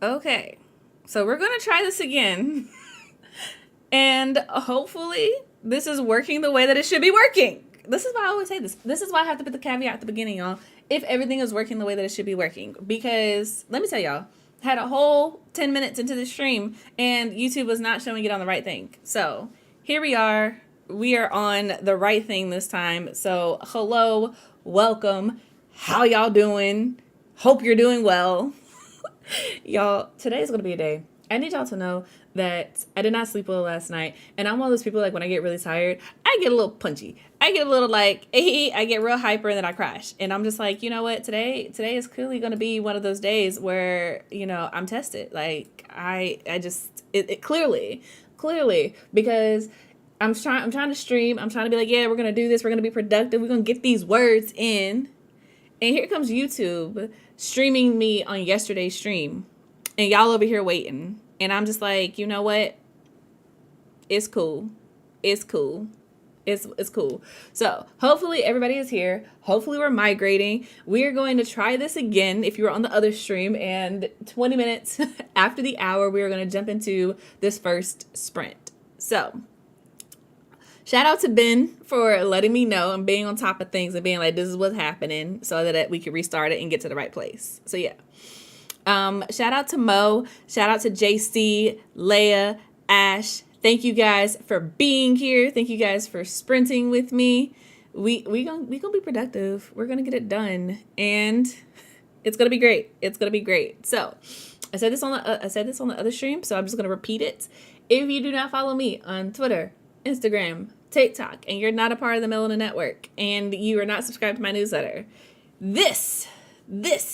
Okay. So we're going to try this again. And hopefully this is working the way that it should be working. This is why I always say this. This is why I have to put the caveat at the beginning, y'all. If everything is working the way that it should be working. Because let me tell y'all, had a whole 10 minutes into the stream and YouTube was not showing it on the right thing. So here we are. We are on the right thing this time. So hello, welcome. How y'all doing? Hope you're doing well. Y'all, today is going to be a day. I need y'all to know that I did not sleep well last night. And I'm one of those people, like, when I get really tired, I get a little punchy. I get a little, like, I get real hyper and then I crash. And I'm just like, you know what? Today is clearly going to be one of those days where, I'm tested. Like, I just, it clearly, because I'm trying to stream. I'm trying to be like, yeah, we're going to do this. We're going to be productive. We're going to get these words in. And here comes YouTube streaming me on yesterday's stream. And y'all over here waiting. And I'm just like, you know what? It's cool. It's cool. It's cool. So hopefully everybody is here. Hopefully we're migrating. We're going to try this again if you were on the other stream. And 20 minutes after the hour, we are going to jump into this first sprint. So shout out to Ben for letting me know and being on top of things and being like, this is what's happening so that we can restart it and get to the right place. So yeah. Shout out to Mo. Shout out to JC, Leia, Ash. Thank you guys for being here. Thank you guys for sprinting with me. We gonna be productive. We're gonna get it done, and it's gonna be great. It's gonna be great. So, I said this on the other stream, so I'm just gonna repeat it. If you do not follow me on Twitter, Instagram, TikTok, and you're not a part of the Melanin Network, and you are not subscribed to my newsletter, this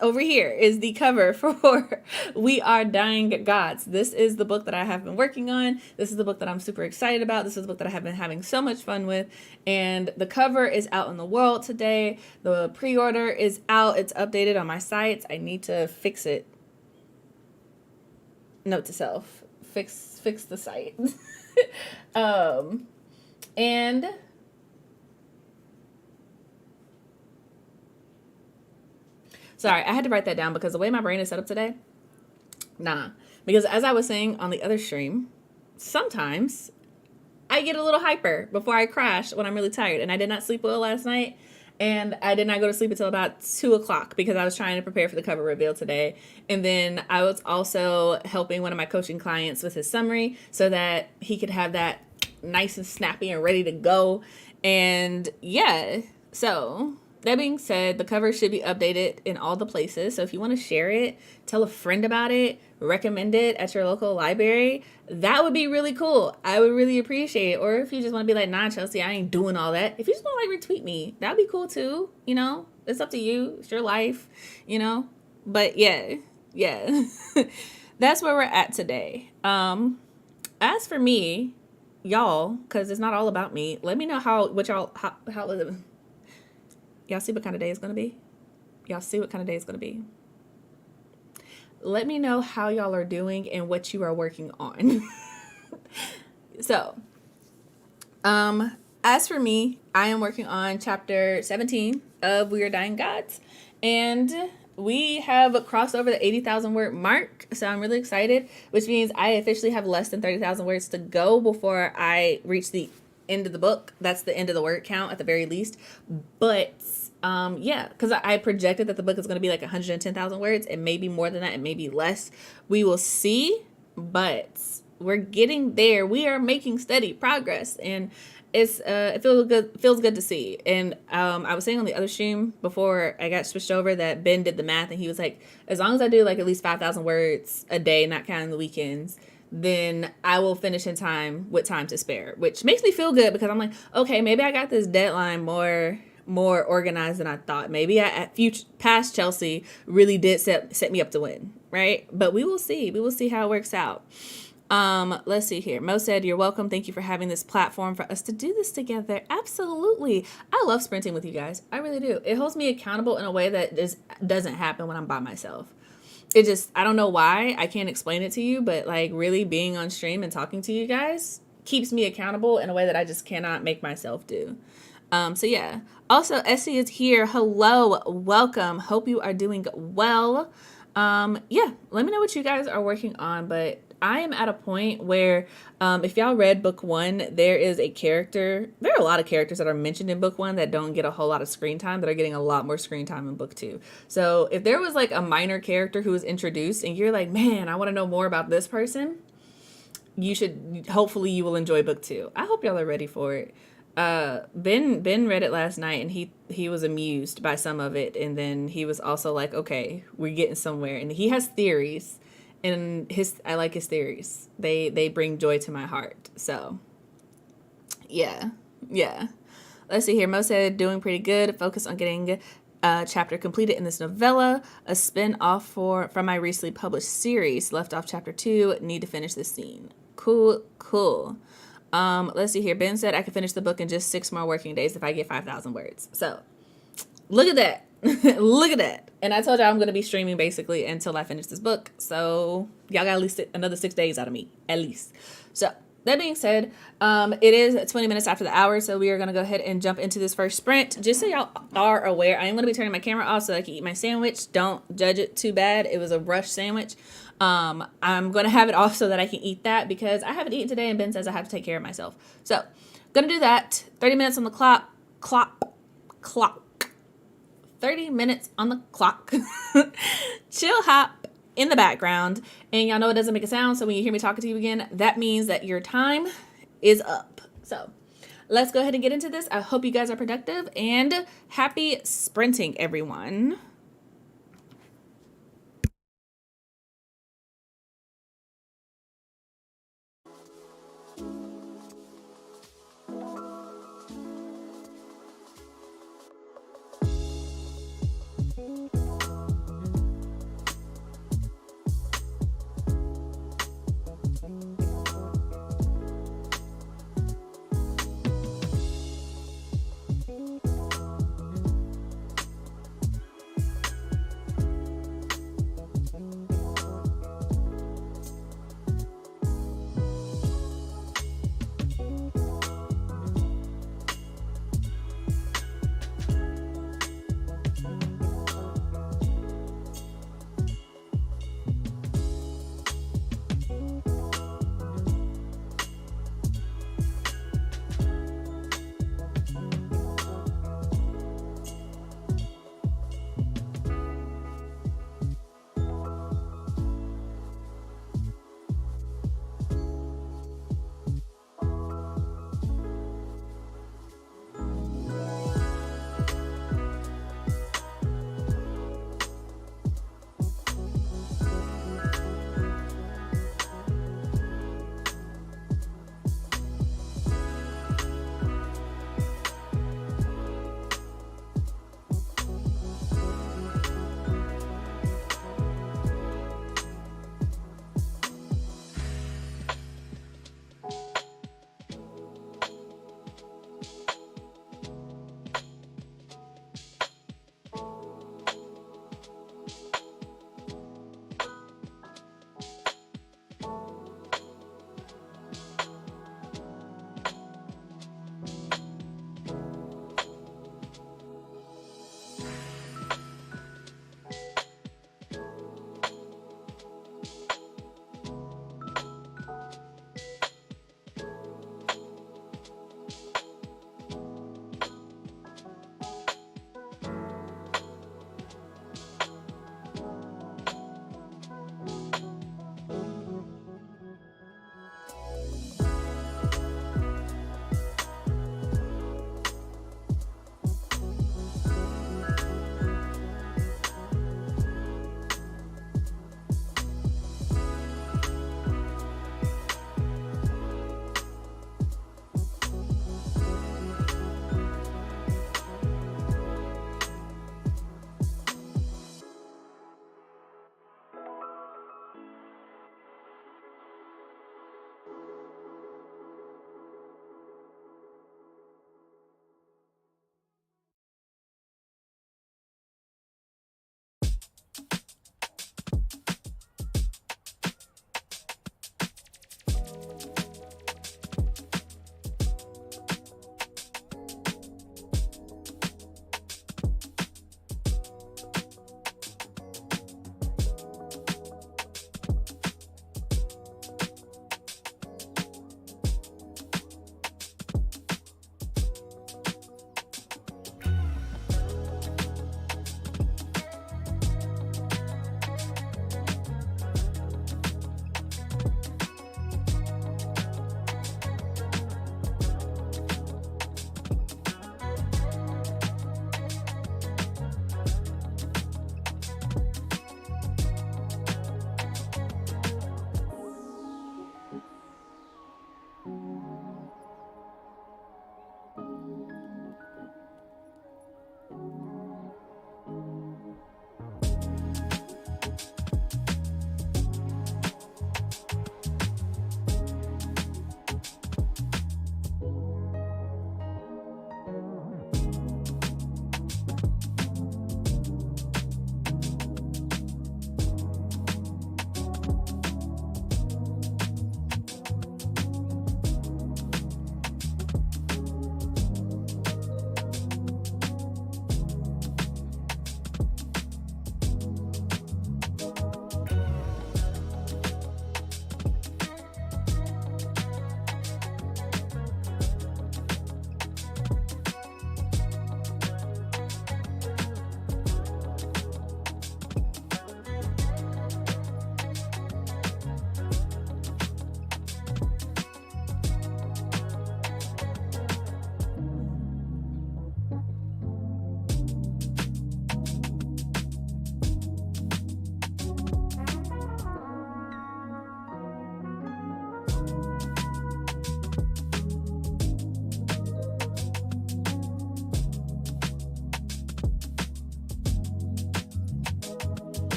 over here is the cover for We Are Dying Gods. This is the book that I have been working on. This is the book that I'm super excited about. This is the book that I have been having so much fun with. And the cover is out in the world today. The pre-order is out. It's updated on my sites. I need to fix it. Note to self. Fix the site. And sorry, I had to write that down because the way my brain is set up today, because as I was saying on the other stream, sometimes I get a little hyper before I crash when I'm really tired. And I did not sleep well last night. And I did not go to sleep until about 2 o'clock because I was trying to prepare for the cover reveal today. And then I was also helping one of my coaching clients with his summary so that he could have that nice and snappy and ready to go. And yeah, so that being said, the cover should be updated in all the places. So if you want to share it, tell a friend about it, recommend it at your local library, that would be really cool. I would really appreciate it. Or if you just want to be like, nah, Chelsea, I ain't doing all that. If you just want to like retweet me, that'd be cool too. It's up to you. It's your life, But yeah. That's where we're at today. As for me, y'all, because it's not all about me, let me know how y'all see what kind of day it's going to be? Y'all see what kind of day it's going to be? Let me know how y'all are doing and what you are working on. So, as for me, I am working on chapter 17 of We Are Dying Gods. And we have crossed over the 80,000 word mark. So I'm really excited, which means I officially have less than 30,000 words to go before I reach the end of the book. That's the end of the word count at the very least. But because I projected that the book is going to be like 110,000 words and maybe more than that and maybe less. We will see, but we're getting there. We are making steady progress, and it feels good to see. And I was saying on the other stream before I got switched over that Ben did the math, and he was like, as long as I do like at least 5,000 words a day, not counting the weekends, then I will finish in time with time to spare, which makes me feel good because I'm like, okay, maybe I got this deadline more organized than I thought. Maybe past Chelsea really did set me up to win, right? But we will see. We will see how it works out. Let's see here. Mo said, you're welcome. Thank you for having this platform for us to do this together. Absolutely. I love sprinting with you guys. I really do. It holds me accountable in a way that doesn't happen when I'm by myself. I don't know why. I can't explain it to you, but like really being on stream and talking to you guys keeps me accountable in a way that I just cannot make myself do. So yeah. Also, Essie is here. Hello. Welcome. Hope you are doing well. Yeah, let me know what you guys are working on, but I am at a point where, if y'all read book one, there is a character. There are a lot of characters that are mentioned in book one that don't get a whole lot of screen time, that are getting a lot more screen time in book two. So if there was like a minor character who was introduced and you're like, man, I want to know more about this person, you should, hopefully you will enjoy book two. I hope y'all are ready for it. Ben read it last night and he was amused by some of it, and then he was also like, okay, we're getting somewhere. And he has theories, and I like his theories. They bring joy to my heart. So yeah. Let's see here. Mo said doing pretty good. Focus on getting a chapter completed in this novella. A spin-off from my recently published series. Left off chapter 2. Need to finish this scene. Cool. Let's see here. Ben said I could finish the book in just 6 more working days if I get 5,000 words. So look at that. Look at that. And I told y'all I'm going to be streaming basically until I finish this book. So y'all got at least another 6 days out of me, at least. So that being said, it is 20 minutes after the hour, so we are going to go ahead and jump into this first sprint. Just so y'all are aware, I am going to be turning my camera off so I can eat my sandwich. Don't judge it too bad. It was a rush sandwich. I'm going to have it off so that I can eat that because I haven't eaten today and Ben says I have to take care of myself. So, going to do that. 30 minutes on the clock. 30 minutes on the clock. Chill hop in the background. And y'all know it doesn't make a sound, so when you hear me talking to you again, that means that your time is up. So, let's go ahead and get into this. I hope you guys are productive and happy sprinting, everyone.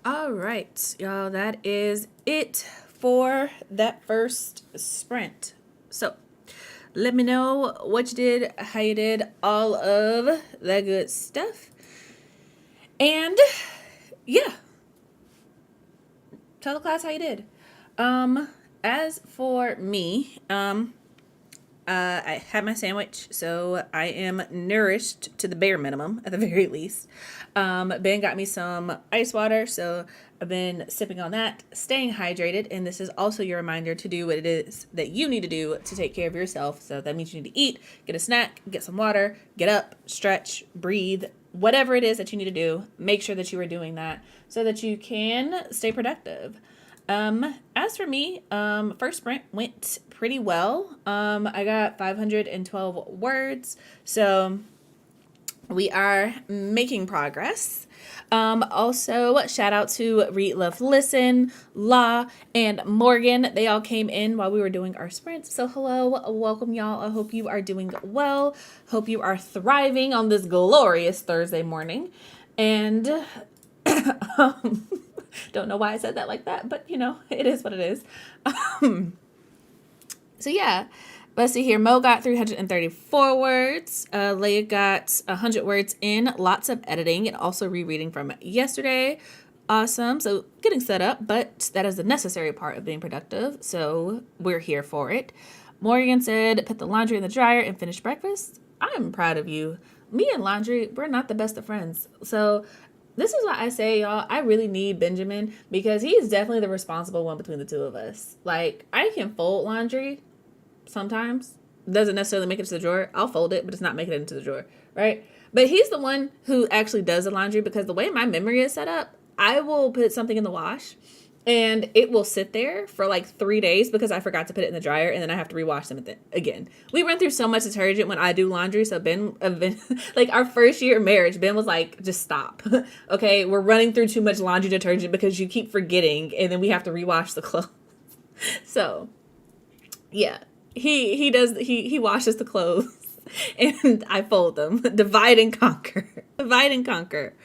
All right, y'all, that is it for that first sprint. So, let me know what you did, how you did, all of that good stuff. And yeah, tell the class how you did. As for me, I had my sandwich, so I am nourished to the bare minimum at the very least. Ben got me some ice water, so I've been sipping on that, staying hydrated, and this is also your reminder to do what it is that you need to do to take care of yourself. So that means you need to eat, get a snack, get some water, get up, stretch, breathe, whatever it is that you need to do. Make sure that you are doing that so that you can stay productive. As for me, first sprint went pretty well. I got 512 words, so we are making progress. Also, shout out to Read, Love, Listen, La, and Morgan. They all came in while we were doing our sprints. So hello, welcome y'all. I hope you are doing well. Hope you are thriving on this glorious Thursday morning. And don't know why I said that like that, but you know, it is what it is. So yeah, let's see here. Mo got 334 words. Leia got 100 words in. Lots of editing and also rereading from yesterday. Awesome. So getting set up, but that is the necessary part of being productive. So we're here for it. Morgan said, put the laundry in the dryer and finish breakfast. I'm proud of you. Me and laundry, we're not the best of friends. So this is why I say, y'all, I really need Benjamin because he is definitely the responsible one between the two of us. Like, I can fold laundry sometimes. Doesn't necessarily make it to the drawer. I'll fold it, but it's not making it into the drawer, right? But he's the one who actually does the laundry because the way my memory is set up, I will put something in the wash and it will sit there for like 3 days because I forgot to put it in the dryer and then I have to rewash them again. We run through so much detergent when I do laundry. So Ben, like our first year of marriage, Ben was like, just stop. Okay, we're running through too much laundry detergent because you keep forgetting and then we have to rewash the clothes. So yeah, he washes the clothes and I fold them. Divide and conquer. Divide and conquer.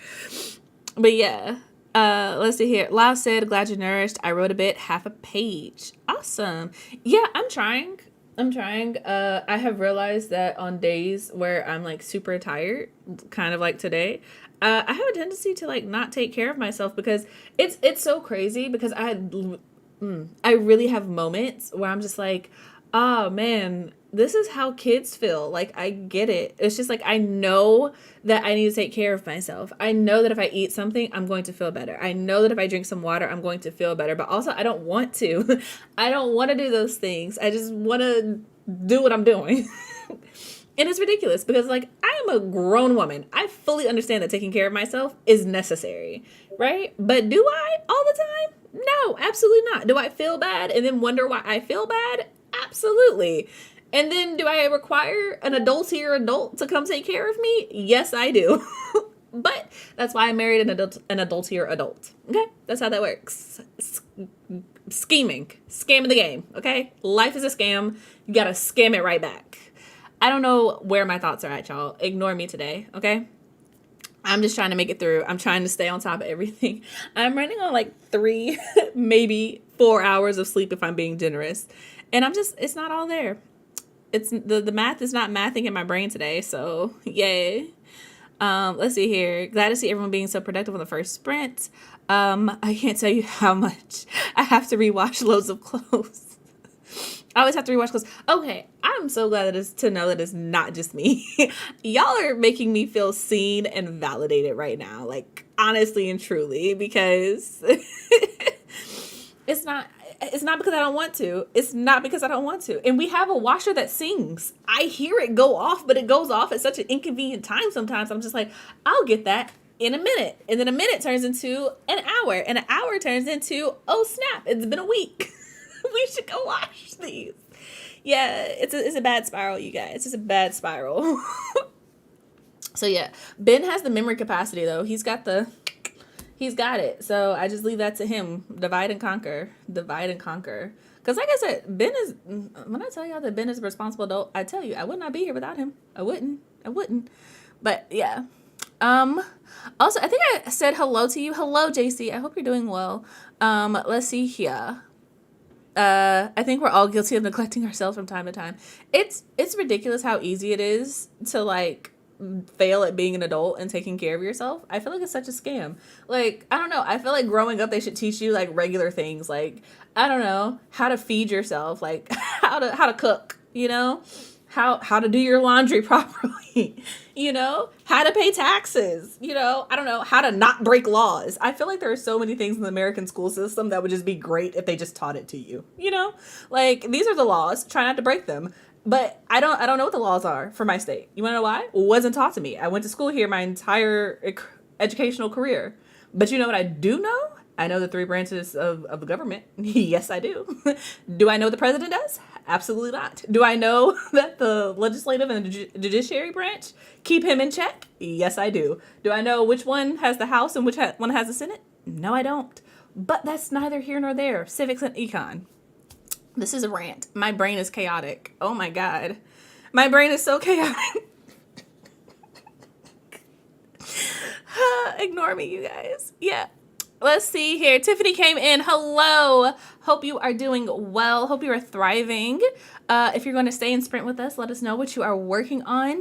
But yeah. Let's see here. Lau said, glad you're nourished. I wrote a bit, half a page. Awesome. Yeah, I'm trying. I have realized that on days where I'm like super tired, kind of like today, I have a tendency to like not take care of myself because it's so crazy because I really have moments where I'm just like, oh man, this is how kids feel. Like, I get it. It's just like, I know that I need to take care of myself. I know that if I eat something, I'm going to feel better. I know that if I drink some water, I'm going to feel better. But also, I don't want to. I don't want to do those things. I just want to do what I'm doing. And it's ridiculous because, like, I am a grown woman. I fully understand that taking care of myself is necessary, right? But do I all the time? No, absolutely not. Do I feel bad and then wonder why I feel bad? Absolutely. And then do I require an adultier adult to come take care of me? Yes, I do. But that's why I married an adultier adult. Okay? That's how that works. Scheming. Scamming the game. Okay? Life is a scam. You gotta scam it right back. I don't know where my thoughts are at, y'all. Ignore me today. Okay? I'm just trying to make it through. I'm trying to stay on top of everything. I'm running on like 3, maybe 4 hours of sleep if I'm being generous. And it's not all there. It's the math is not mathing in my brain today. So yay. Let's see here. Glad to see everyone being so productive on the first sprint. I can't tell you how much I have to rewash loads of clothes. I always have to rewash clothes. Okay, I'm so glad to know that it's not just me. Y'all are making me feel seen and validated right now. Like, honestly and truly, because it's not because I don't want to. It's not because I don't want to. And we have a washer that sings. I hear it go off, but it goes off at such an inconvenient time sometimes. I'm just like, I'll get that in a minute. And then a minute turns into an hour. And an hour turns into, oh snap, it's been a week. We should go wash these. Yeah, it's a bad spiral, you guys. It's a bad spiral. So yeah, Ben has the memory capacity though. He's got it. So I just leave that to him. Divide and conquer. Because like I said, when I tell y'all that Ben is a responsible adult, I tell you, I would not be here without him. I wouldn't. But yeah. Also, I think I said hello to you. Hello, JC. I hope you're doing well. Let's see here. I think we're all guilty of neglecting ourselves from time to time. It's ridiculous how easy it is to like fail at being an adult and taking care of yourself. I feel like it's such a scam. Like, I don't know. I feel like growing up, they should teach you like regular things. Like, I don't know, how to feed yourself, like how to cook, you know, how to do your laundry properly, you know, how to pay taxes, you know, I don't know, how to not break laws. I feel like there are so many things in the American school system that would just be great if they just taught it to you, you know, like these are the laws, try not to break them. But I don't know what the laws are for my state. You want to know why? It wasn't taught to me. I went to school here my entire educational career. But you know what I do know? I know the 3 branches of the government. Yes, I do. Do I know what the president does? Absolutely not. Do I know that the legislative and the judiciary branch keep him in check? Yes, I do. Do I know which one has the House and which one has the Senate? No, I don't. But that's neither here nor there. Civics and econ. This is a rant. My brain is chaotic. Oh my God. My brain is so chaotic. Ignore me, you guys. Yeah. Let's see here. Tiffany came in. Hello. Hope you are doing well. Hope you are thriving. If you're going to stay and sprint with us, let us know what you are working on.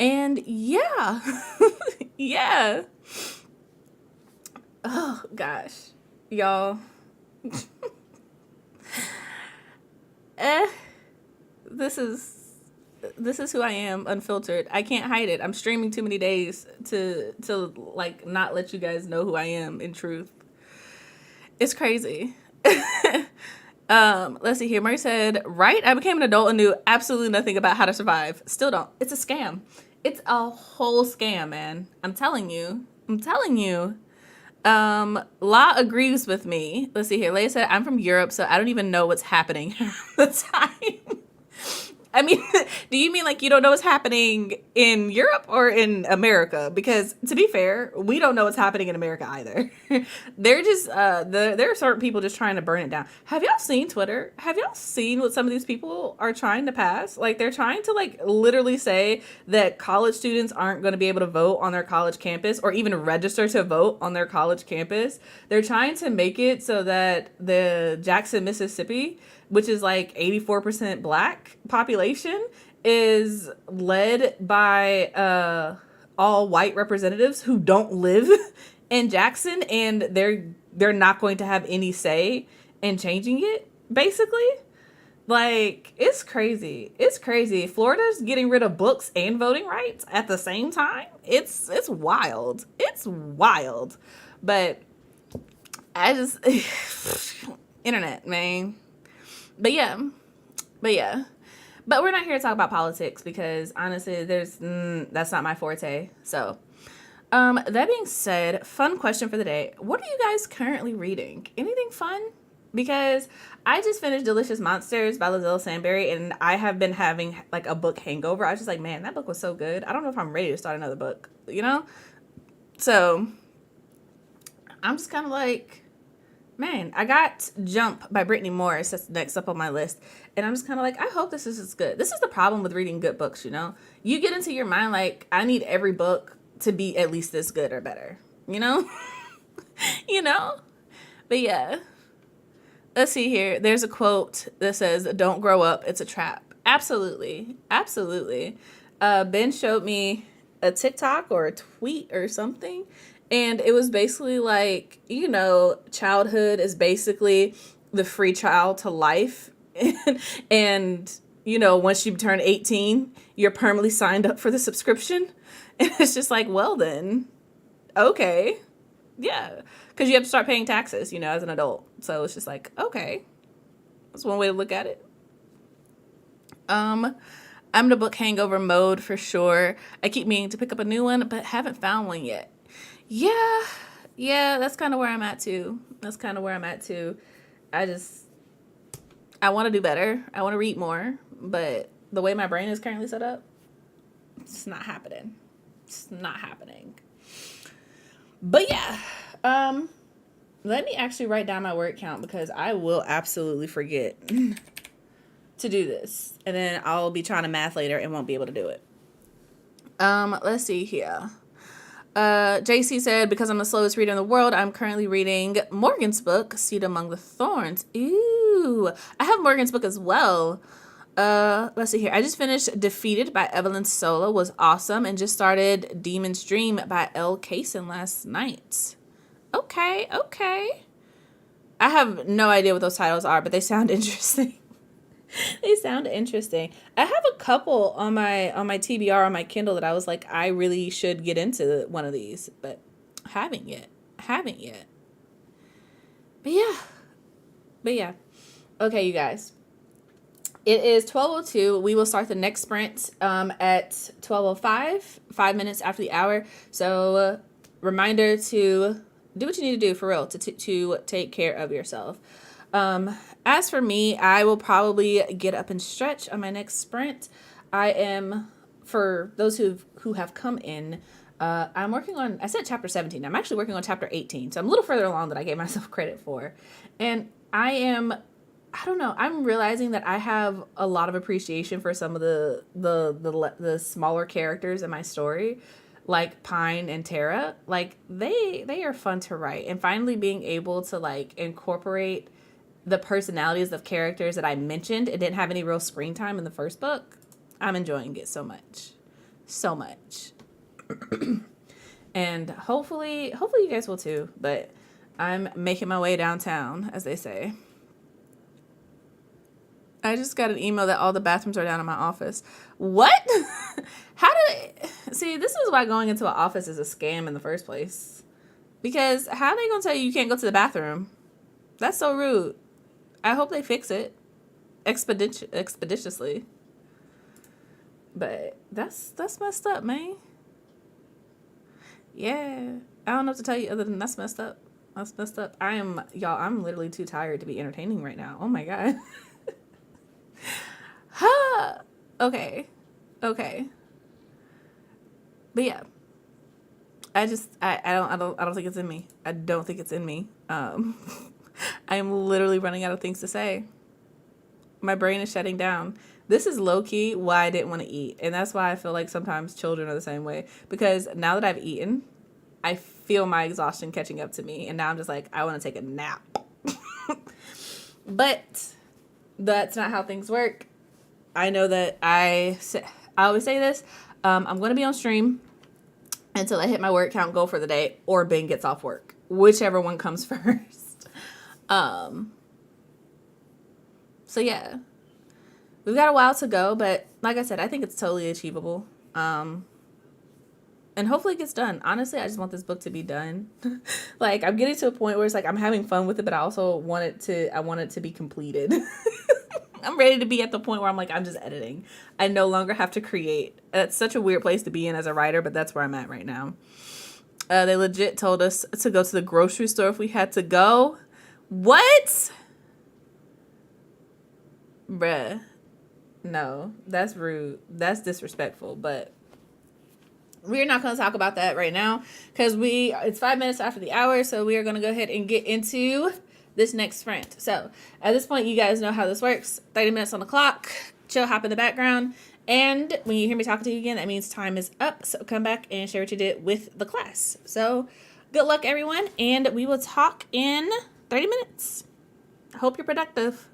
And yeah. Yeah. Oh, gosh. Y'all. This is who I am, unfiltered. I can't hide it. I'm streaming too many days to like not let you guys know who I am in truth. It's crazy. Let's see here. Murray said, right? I became an adult and knew absolutely nothing about how to survive. Still don't. It's a scam. It's a whole scam, man. I'm telling you. Law agrees with me. Let's see here. Leia said, I'm from Europe, so I don't even know what's happening the time. I mean, do you mean like you don't know what's happening in Europe or in America? Because to be fair, we don't know what's happening in America either. They're just, there are certain people just trying to burn it down. Have y'all seen Twitter? Have y'all seen what some of these people are trying to pass? Like they're trying to like literally say that college students aren't going to be able to vote on their college campus or even register to vote on their college campus. They're trying to make it so that the Jackson, Mississippi, which is like 84% black population, is led by all white representatives who don't live in Jackson, and they're not going to have any say in changing it, basically. Like, it's crazy. It's crazy. Florida's getting rid of books and voting rights at the same time. It's wild. It's wild. But I just internet, man. But we're not here to talk about politics because honestly, that's not my forte. So, that being said, fun question for the day. What are you guys currently reading? Anything fun? because I just finished Delicious Monsters by Lizelle Sandberry, and I have been having like a book hangover. I was just like, man, that book was so good. I don't know if I'm ready to start another book, you know? So I'm just kind of like, man, I got Jump by Brittany Morris. That's next up on my list. And I'm just kind of like, I hope this is as good. This is the problem with reading good books, you know? You get into your mind like, I need every book to be at least this good or better, you know? You know? But yeah. Let's see here. There's a quote that says, "Don't grow up. It's a trap." Absolutely. Absolutely. Ben showed me a TikTok or a tweet or something. And it was basically like, you know, childhood is basically the free trial to life. And, you know, once you turn 18, you're permanently signed up for the subscription. And it's just like, well, then, okay. Yeah. Because you have to start paying taxes, you know, as an adult. So it's just like, okay. That's one way to look at it. I'm in a book hangover mode for sure. I keep meaning to pick up a new one, but haven't found one yet. Yeah, that's kind of where I'm at too. I want to do better. I want to read more, but the way my brain is currently set up, it's not happening. But yeah, let me actually write down my word count because I will absolutely forget to do this. And then I'll be trying to math later and won't be able to do it. Let's see here. JC said, because I'm the slowest reader in the world, I'm currently reading Morgan's book, Seed Among the Thorns. Ooh, I have Morgan's book as well. Let's see here. I just finished Defeated by Evelyn Sola, was awesome, and just started Demon's Dream by Elle Kaysen last night. Okay. I have no idea what those titles are, but they sound interesting. I have a couple on my TBR on my Kindle that I was like, I really should get into one of these, but haven't yet. But yeah. Okay, you guys. It is 12:02. We will start the next sprint at 12:05, 5 minutes after the hour. So reminder to do what you need to do for real to take care of yourself. As for me, I will probably get up and stretch on my next sprint. I am, for those who have come in, I'm working on, I said chapter 17. I'm actually working on chapter 18. So I'm a little further along than I gave myself credit for. And I'm realizing that I have a lot of appreciation for some of the smaller characters in my story, like Pine and Tara. Like they are fun to write, and finally being able to like incorporate the personalities of characters that I mentioned and didn't have any real screen time in the first book. I'm enjoying it so much. And hopefully you guys will too, but I'm making my way downtown, as they say. I just got an email that all the bathrooms are down in my office. What? See, this is why going into an office is a scam in the first place. Because how are they going to tell you can't go to the bathroom? That's so rude. I hope they fix it expeditiously. But that's messed up, man. Yeah. I don't know what to tell you other than that's messed up. I'm literally too tired to be entertaining right now. Oh my God. Okay. But yeah. I don't think it's in me. I don't think it's in me. I'm literally running out of things to say. My brain is shutting down. This is low-key why I didn't want to eat. And that's why I feel like sometimes children are the same way. Because now that I've eaten, I feel my exhaustion catching up to me. And now I'm just like, I want to take a nap. But that's not how things work. I know that I always say this. I'm going to be on stream until I hit my word count goal for the day, or Ben gets off work. Whichever one comes first. So yeah, we've got a while to go, but like I said, I think it's totally achievable. And hopefully it gets done. Honestly, I just want this book to be done. Like, I'm getting to a point where it's like, I'm having fun with it, but I also want it to be completed. I'm ready to be at the point where I'm like, I'm just editing. I no longer have to create. That's such a weird place to be in as a writer, but that's where I'm at right now. They legit told us to go to the grocery store if we had to go. What? Bruh. No, that's rude. That's disrespectful. But we're not going to talk about that right now because it's 5 minutes after the hour. So we are going to go ahead and get into this next sprint. So at this point, you guys know how this works. 30 minutes on the clock. Chill, hop in the background. And when you hear me talking to you again, that means time is up. So come back and share what you did with the class. So good luck, everyone. And we will talk in 30 minutes. I hope you're productive.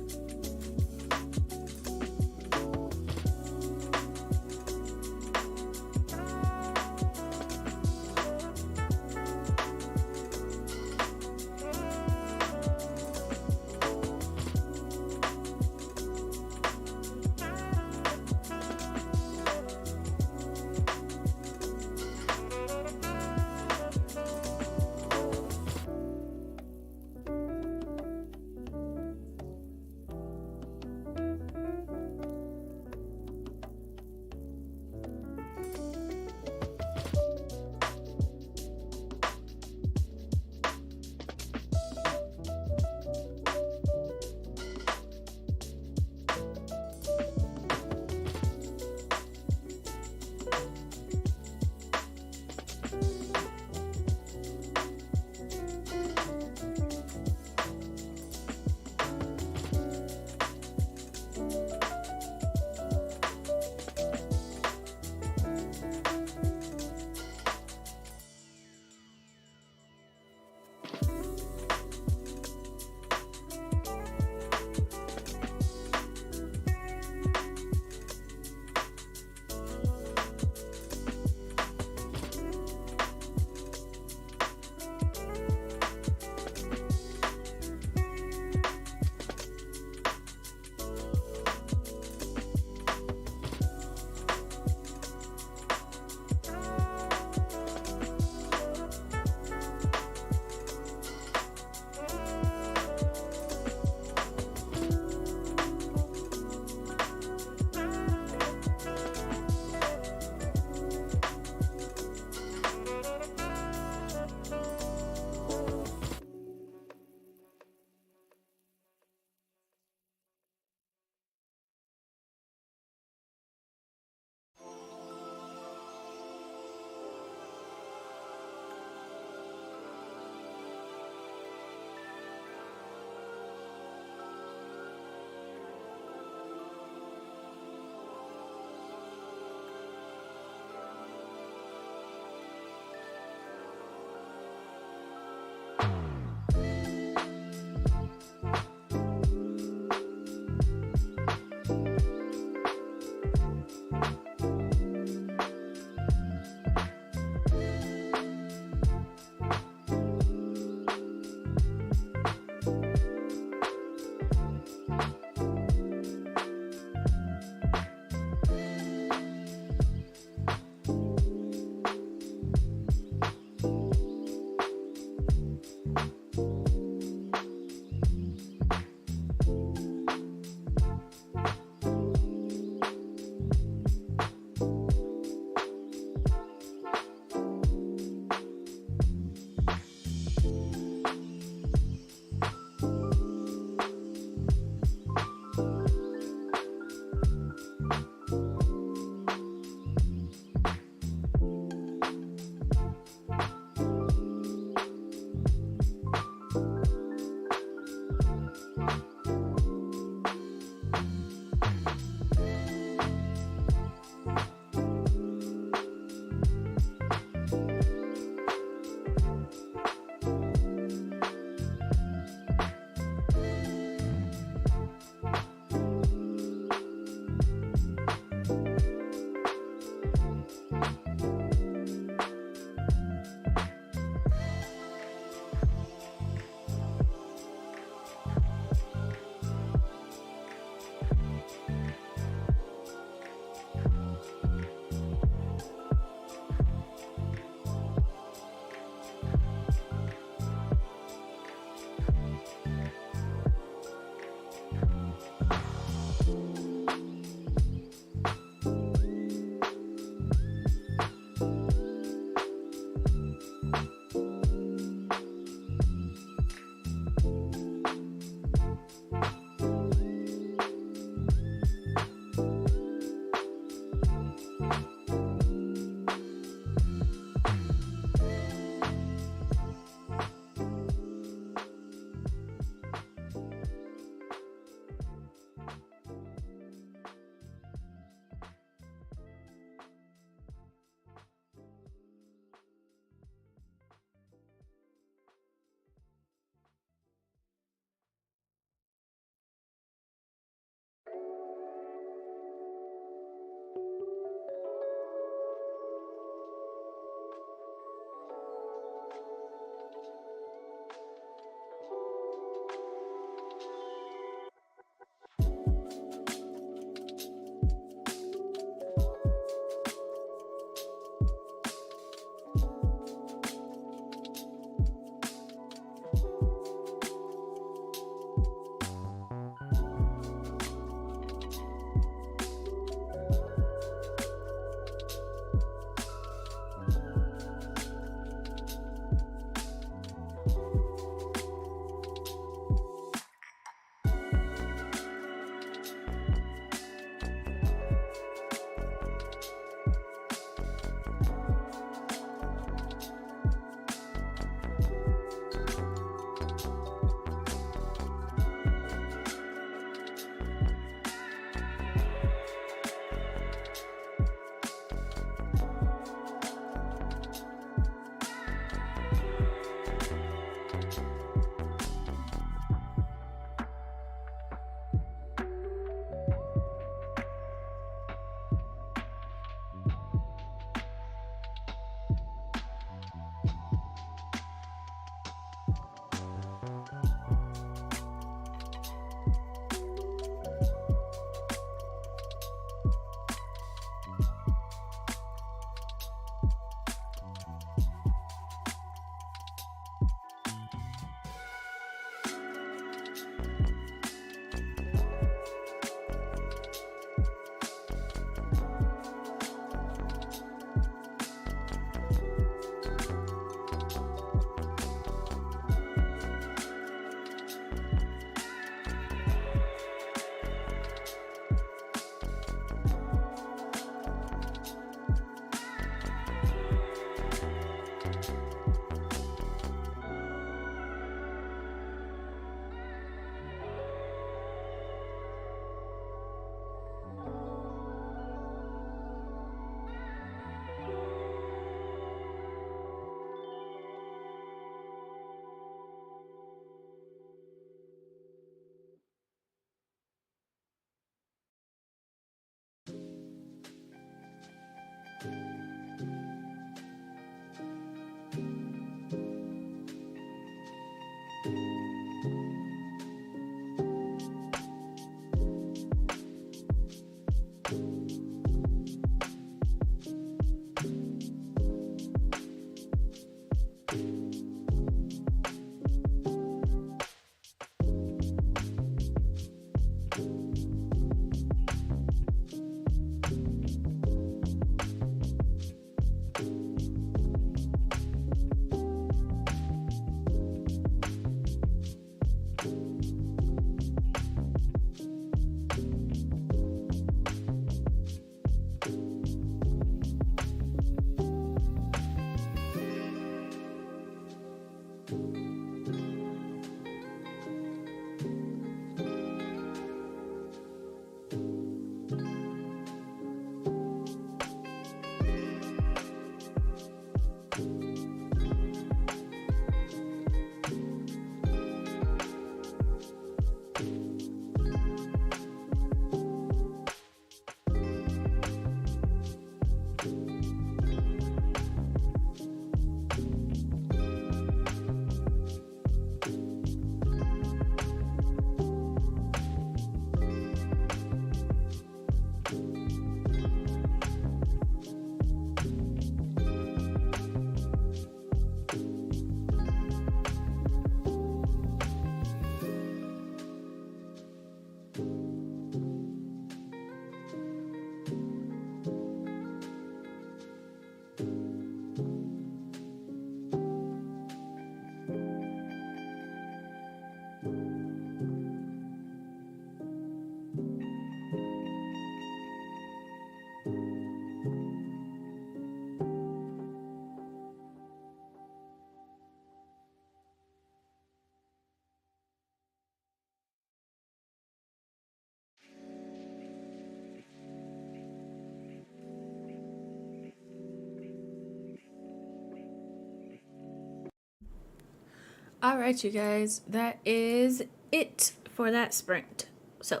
All right, you guys, that is it for that sprint. So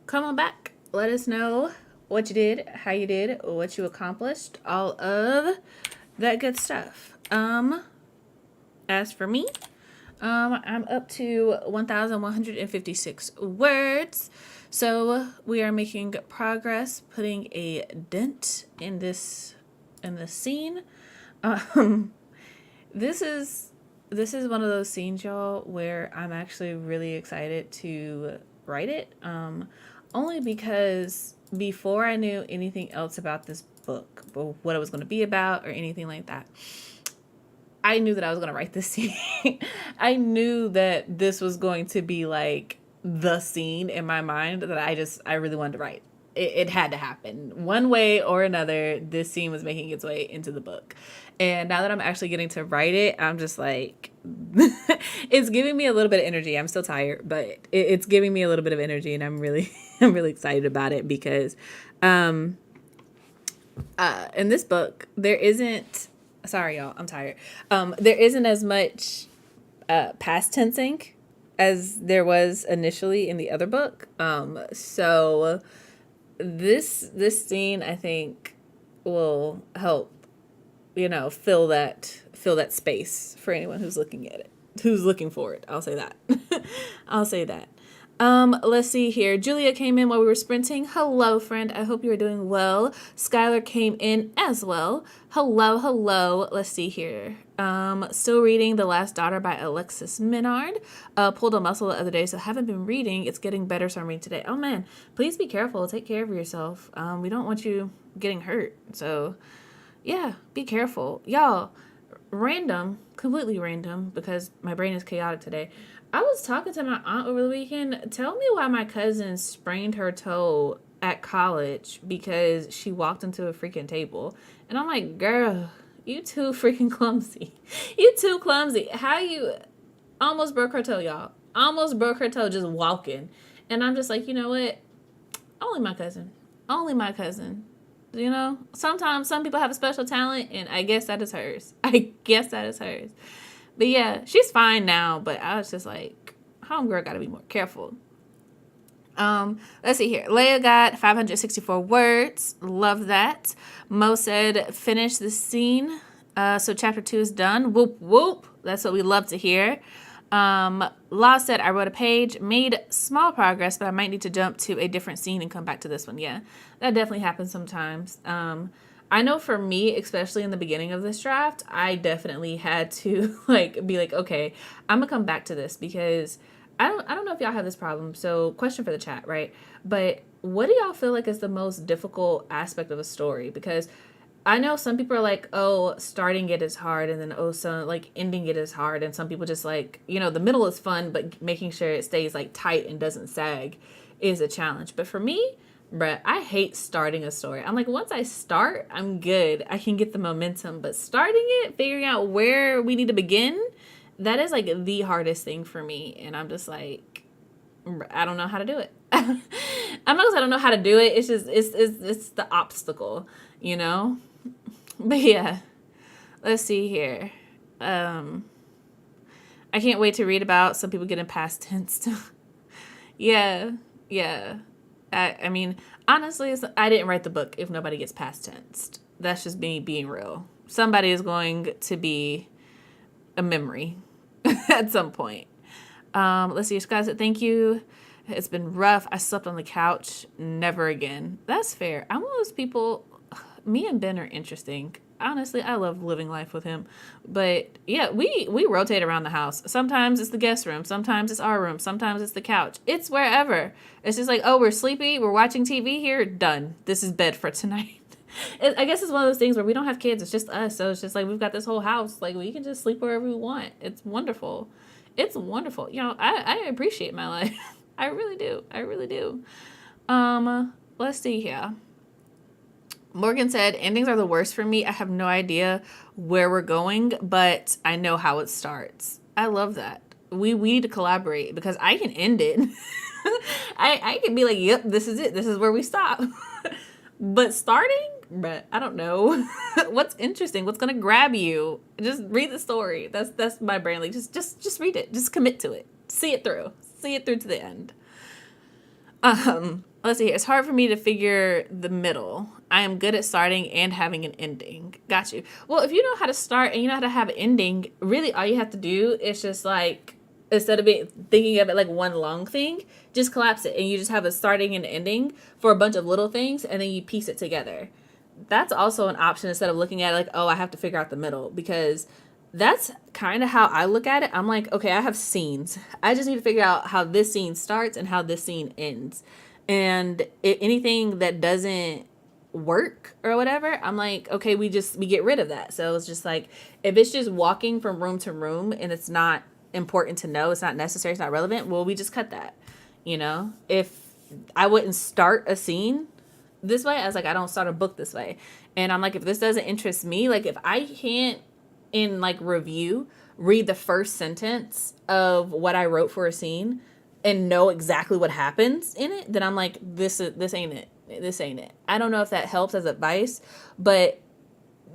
come on back. Let us know what you did, how you did, what you accomplished, all of that good stuff. As for me, I'm up to 1,156 words. So we are making progress, putting a dent in this scene. Um, this is one of those scenes, y'all, where I'm actually really excited to write it. Only because before I knew anything else about this book, or what it was going to be about, or anything like that, I knew that I was going to write this scene. I knew that this was going to be like the scene in my mind that I really wanted to write. It had to happen. One way or another, this scene was making its way into the book. And now that I'm actually getting to write it, I'm just like, it's giving me a little bit of energy. I'm still tired, but it's giving me a little bit of energy, and I'm really, I'm really excited about it because, in this book, there isn't, sorry y'all, I'm tired. There isn't as much past tensing as there was initially in the other book. So this scene, I think, will help, fill that space for anyone who's looking at it, who's looking for it. I'll say that. I'll say that. Let's see here. Julia came in while we were sprinting. Hello, friend. I hope you are doing well. Skylar came in as well. Hello. Let's see here. Still reading The Last Daughter by Alexis Minard. Pulled a muscle the other day, so haven't been reading. It's getting better, so I'm reading today. Oh man, please be careful. Take care of yourself. We don't want you getting hurt. So yeah, be careful. Y'all, completely random, because my brain is chaotic today. I was talking to my aunt over the weekend. Tell me why my cousin sprained her toe at college because she walked into a freaking table. And I'm like, girl, you too freaking clumsy. You too clumsy. How you almost broke her toe, y'all. Almost broke her toe just walking. And I'm just like, you know what? Only my cousin. Only my cousin. Sometimes some people have a special talent, and I guess that is hers. But yeah, she's fine now, but I was just like, homegirl gotta be more careful. Let's see here. Leia got 564 words. Love that. Mo said, finish the scene. So chapter 2 is done. Whoop, whoop. That's what we love to hear. Law said, I wrote a page, made small progress, but I might need to jump to a different scene and come back to this one. Yeah, that definitely happens sometimes. I know for me, especially in the beginning of this draft, I definitely had to be like, okay, I'm gonna come back to this because I don't know if y'all have this problem. So question for the chat, right? But what do y'all feel like is the most difficult aspect of a story? Because I know some people are like, oh, starting it is hard, and then ending it is hard, and some people just the middle is fun, but making sure it stays tight and doesn't sag is a challenge. But for me, bruh, I hate starting a story. I'm like, once I start, I'm good. I can get the momentum, but starting it, figuring out where we need to begin, that is the hardest thing for me. And I'm just like, I don't know how to do it. I'm not gonna say I don't know how to do it. It's just, it's the obstacle, But yeah, let's see here. I can't wait to read about some people getting past tense. Yeah. I mean, honestly, I didn't write the book if nobody gets past tensed. That's just me being real. Somebody is going to be a memory at some point. Let's see. Scott said, thank you. It's been rough. I slept on the couch. Never again. That's fair. I'm one of those people. Me and Ben are interesting. Honestly, I love living life with him. But yeah, we rotate around the house. Sometimes it's the guest room. Sometimes it's our room. Sometimes it's the couch. It's wherever. It's just like, oh, we're sleepy. We're watching TV here. Done. This is bed for tonight. I guess it's one of those things where we don't have kids. It's just us. So it's just we've got this whole house. We can just sleep wherever we want. It's wonderful. It's wonderful. I appreciate my life. I really do. Let's see here. Morgan said, endings are the worst for me. I have no idea where we're going, but I know how it starts. I love that. We need to collaborate because I can end it. I can be like, yep, this is it. This is where we stop. But starting, But I don't know what's interesting, what's gonna grab you. Just read the story. That's my brain. Like just read it. Just commit to it. See it through. See it through to the end. Let's see here. It's hard for me to figure the middle. I am good at starting and having an ending. Got you. Well, if you know how to start and you know how to have an ending, really all you have to do is just like, instead of thinking of it like one long thing, just collapse it and you just have a starting and ending for a bunch of little things and then you piece it together. That's also an option instead of looking at it like, oh, I have to figure out the middle, because that's kind of how I look at it. I'm like, okay, I have scenes. I just need to figure out how this scene starts and how this scene ends. And anything that doesn't work or whatever, I'm like, okay, we get rid of that. So it's just like, if it's just walking from room to room and it's not important to know, it's not necessary, it's not relevant, well, we just cut that. If I wouldn't start a scene this way, I was like, I don't start a book this way. And I'm like, if this doesn't interest me, like if I can't in like review read the first sentence of what I wrote for a scene and know exactly what happens in it, then I'm like, this ain't it. This ain't it. I don't know if that helps as advice, but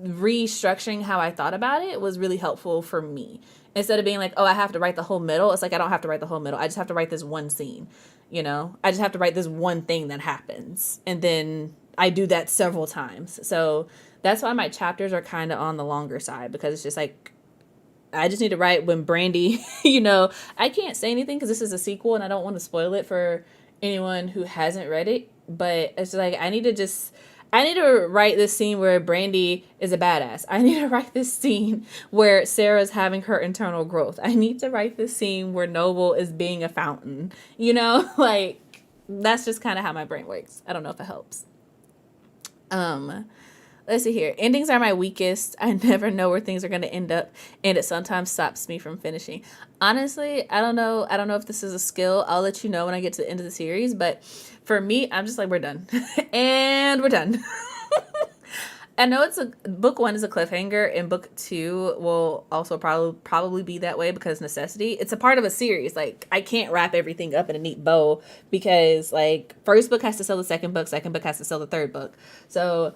restructuring how I thought about it was really helpful for me. Instead of being like, oh, I have to write the whole middle, it's like, I don't have to write the whole middle. I just have to write this one scene. I just have to write this one thing that happens. And then I do that several times. So that's why my chapters are kind of on the longer side, because it's just like, I just need to write when Brandy, I can't say anything because this is a sequel and I don't want to spoil it for anyone who hasn't read it. But it's like, I need to write this scene where Brandy is a badass. I need to write this scene where Sarah's having her internal growth. I need to write this scene where Noble is being a fountain. Like, that's just kind of how my brain works. I don't know if it helps. Let's see here. Endings are my weakest. I never know where things are going to end up, and it sometimes stops me from finishing. Honestly, I don't know if this is a skill. I'll let you know when I get to the end of the series, but for me, I'm just like, we're done. And we're done. I know book 1 is a cliffhanger, and book 2 will also probably be that way because necessity. It's a part of a series. Like, I can't wrap everything up in a neat bow because like first book has to sell the second book has to sell the third book. So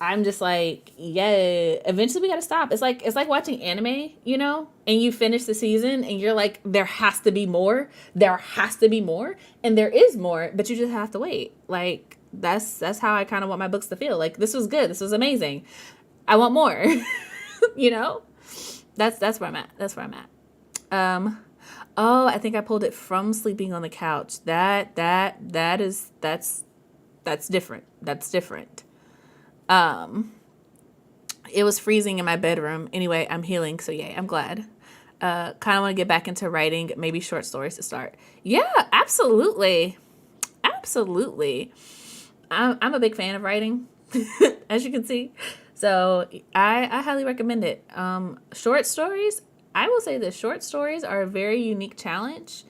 I'm just like, yeah, eventually we gotta stop. It's like watching anime, and you finish the season and you're like, there has to be more. There has to be more. And there is more, but you just have to wait. Like, that's how I kind of want my books to feel. Like, this was good. This was amazing. I want more. That's where I'm at. That's where I'm at. Oh, I think I pulled it from sleeping on the couch. That's different. That's different. It was freezing in my bedroom. Anyway, I'm healing, so yay, I'm glad. Kind of want to get back into writing, maybe short stories to start. Yeah, absolutely. Absolutely. I'm a big fan of writing, as you can see. So I highly recommend it. Short stories, I will say that short stories are a very unique challenge.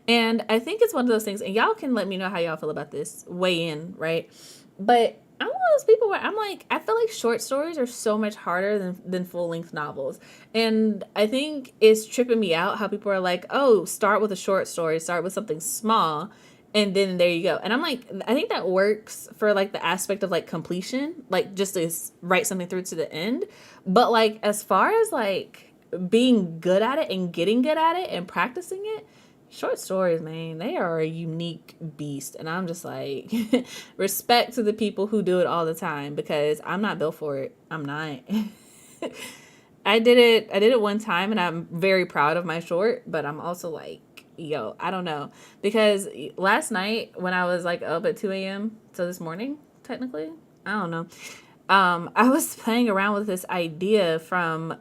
And I think it's one of those things, and y'all can let me know how y'all feel about this. Weigh in, right? But I'm one of those people where I'm like, I feel like short stories are so much harder than full-length novels. And I think it's tripping me out how people are like, oh, start with a short story, start with something small, and then there you go. And I'm like, I think that works for like the aspect of like completion, like just to write something through to the end. But like, as far as like being good at it and getting good at it and practicing it, short stories, man, they are a unique beast. And I'm just like, respect to the people who do it all the time, because I'm not built for it. I'm not. I did it one time and I'm very proud of my short, but I'm also like, yo, I don't know. Because last night when I was like up at 2 a.m., so this morning, technically, I don't know. I was playing around with this idea from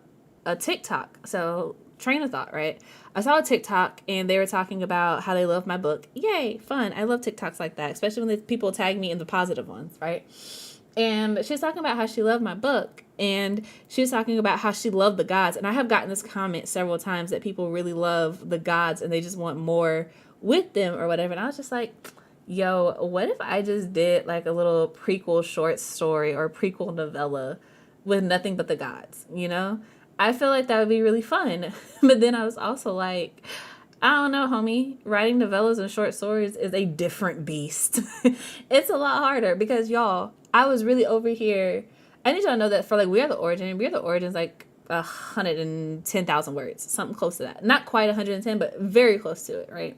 a TikTok. So train of thought, right? I saw a TikTok and they were talking about how they love my book. Yay, fun. I love TikToks like that, especially when people tag me in the positive ones, right? And she was talking about how she loved my book, and she was talking about how she loved the gods. And I have gotten this comment several times that people really love the gods and they just want more with them or whatever. And I was just like, yo, what if I just did like a little prequel short story or prequel novella with nothing but the gods, I feel like that would be really fun. But then I was also like, I don't know, homie. Writing novellas and short stories is a different beast. It's a lot harder because, y'all, I was really over here. I need y'all to know that for like We Are the Origins like 110,000 words, something close to that. Not quite 110, but very close to it, right?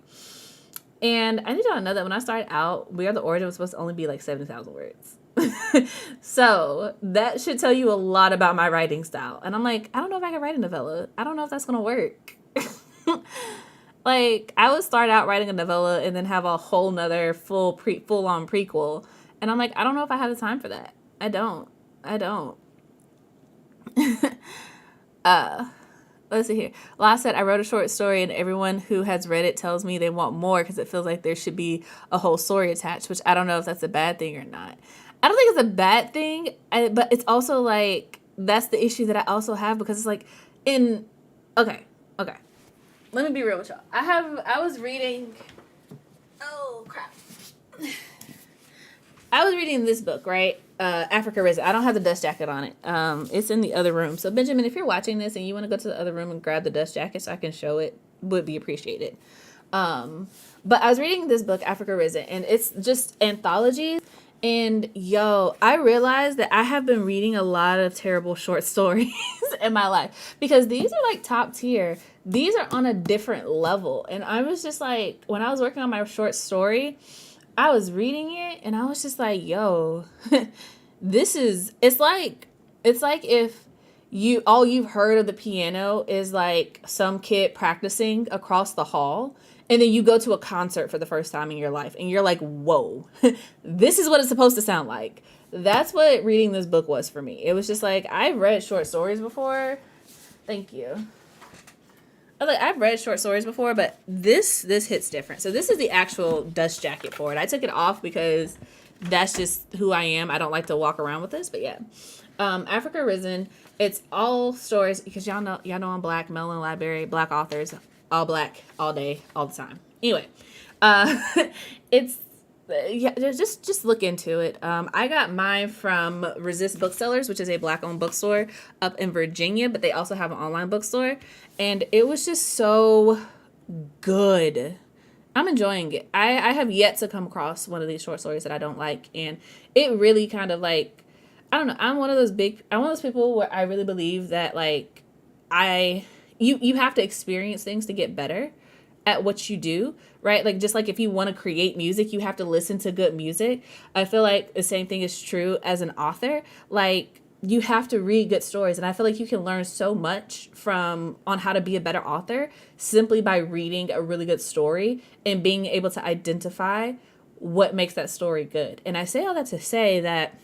And I need y'all to know that when I started out, We Are the Origin was supposed to only be like 70,000 words. So that should tell you a lot about my writing style. And I'm like, I don't know if I can write a novella. I don't know if that's gonna work. Like, I would start out writing a novella and then have a whole nother full on prequel. And I'm like, I don't know if I have the time for that. I don't. Let's see here. Last said, I wrote a short story and everyone who has read it tells me they want more because it feels like there should be a whole story attached, which I don't know if that's a bad thing or not. I don't think it's a bad thing, but it's also like, that's the issue that I also have because it's like okay. Let me be real with y'all. I was reading, oh crap. I was reading this book, right? Africa Risen. I don't have the dust jacket on it. It's in the other room. So Benjamin, if you're watching this and you want to go to the other room and grab the dust jacket so I can show it, would be appreciated. But I was reading this book, Africa Risen, and it's just anthologies. And yo, I realized that I have been reading a lot of terrible short stories in my life because these are like top tier. These are on a different level. And I was just like, when I was working on my short story, I was reading it and I was just like, yo, it's like if all you've heard of the piano is like some kid practicing across the hall. And then you go to a concert for the first time in your life and you're like, whoa, this is what it's supposed to sound like. That's what reading this book was for me. It was just like, I've read short stories before. Thank you. I've read short stories before, but this hits different. So this is the actual dust jacket for it. I took it off because that's just who I am. I don't like to walk around with this, but yeah. Africa Risen. It's all stories because y'all know I'm Black, Melanin Library, Black authors, all Black, all day, all the time. Anyway, it's just look into it. I got mine from Resist Booksellers, which is a Black-owned bookstore up in Virginia, but they also have an online bookstore, and it was just so good. I'm enjoying it. I have yet to come across one of these short stories that I don't like, and it really kind of like, I don't know. I'm one of those people where I really believe that like you have to experience things to get better at what you do, right? Like, just like if you want to create music, you have to listen to good music. I feel like the same thing is true as an author. Like, you have to read good stories. And I feel like you can learn so much on how to be a better author simply by reading a really good story and being able to identify what makes that story good. And I say all that to say that